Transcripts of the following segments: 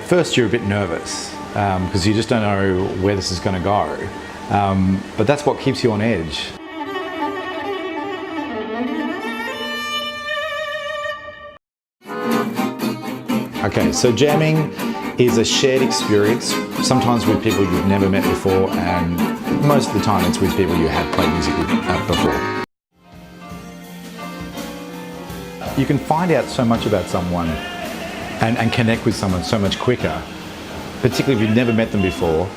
first you're a bit nervous because you just don't know where this is going to go, but that's what keeps you on edge. Okay, so jamming is a shared experience, sometimes with people you've never met before, and most of the time it's with people you have played music with before. You can find out so much about someone and connect with someone so much quicker, particularly if you've never met them before.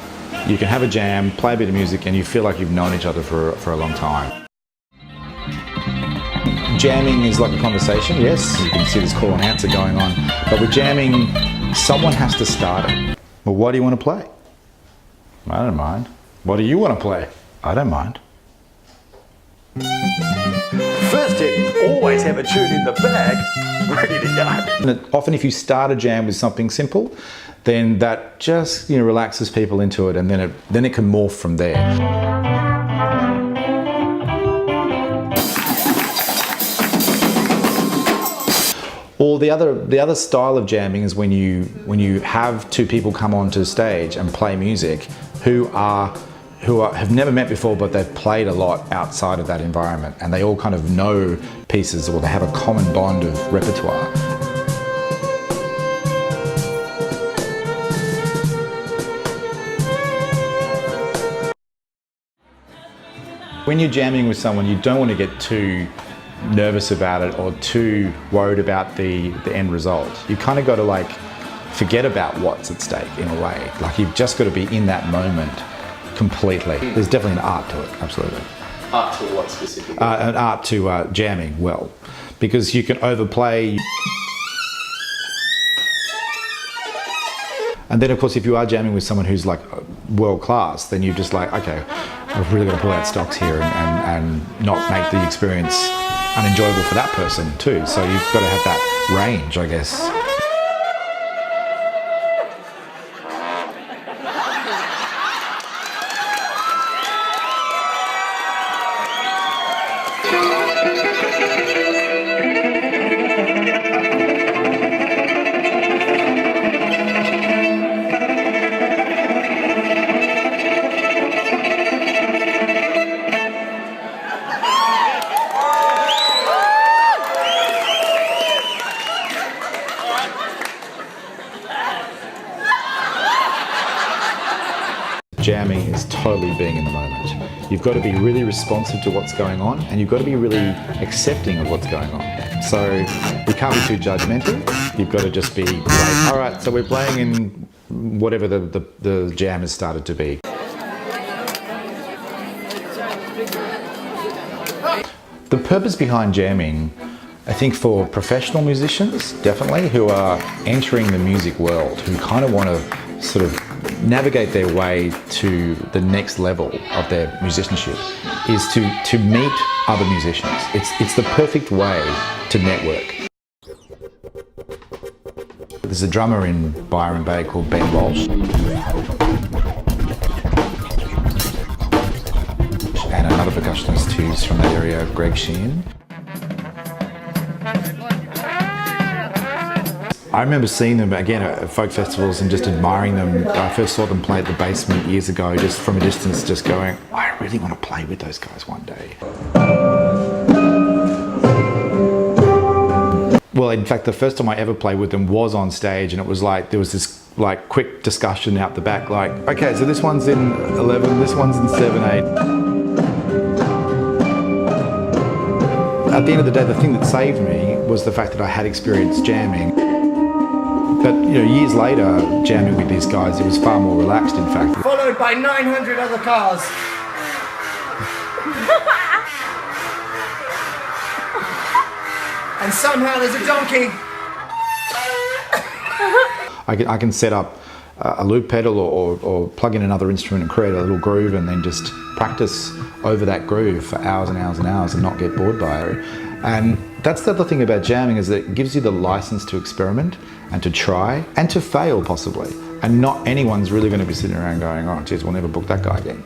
You can have a jam, play a bit of music, and you feel like you've known each other for a long time. Jamming is like a conversation, yes, you can see this call and answer going on, but with jamming, someone has to start it. Well, what do you want to play? I don't mind. What do you want to play? I don't mind. First hit, always have a tune in the bag, ready to go. And often if you start a jam with something simple, then that just relaxes people into it, and then it can morph from there. Or the other style of jamming is when you have two people come onto stage and play music who have never met before, but they've played a lot outside of that environment, and they all kind of know pieces, or they have a common bond of repertoire. When you're jamming with someone, you don't want to get too nervous about it or too worried about the end result. You kind of got to forget about what's at stake in a way. You've just got to be in that moment completely. There's definitely an art to it, absolutely. Art to what specifically? An art to jamming well, because you can overplay. And then of course if you are jamming with someone who's world class, then you're just okay, I've really got to pull out stops here and not make the experience unenjoyable for that person too. So you've got to have that range, I guess. Jamming is totally being in the moment. You've got to be really responsive to what's going on, and you've got to be really accepting of what's going on. So you can't be too judgmental. You've got to just be all right, so we're playing in whatever the jam has started to be. The purpose behind jamming, I think, for professional musicians, definitely, who are entering the music world, who kind of want to sort of navigate their way to the next level of their musicianship, is to meet other musicians. It's the perfect way to network. There's a drummer in Byron Bay called Ben Walsh, and another percussionist who's from that area, Greg Sheehan. I remember seeing them again at folk festivals and just admiring them. I first saw them play at the Basement years ago, just from a distance, just going, I really want to play with those guys one day. Well, in fact, the first time I ever played with them was on stage, and it was there was this quick discussion out the back, okay, so this one's in 11, this one's in 7/8. At the end of the day, the thing that saved me was the fact that I had experience jamming. But years later, jamming with these guys, it was far more relaxed, in fact. Followed by 900 other cars. And somehow there's a donkey. I can set up a loop pedal or plug in another instrument and create a little groove, and then just practice over that groove for hours and hours and hours and not get bored by it. And that's the other thing about jamming, is that it gives you the license to experiment and to try and to fail possibly. And not anyone's really going to be sitting around going, oh geez, we'll never book that guy again.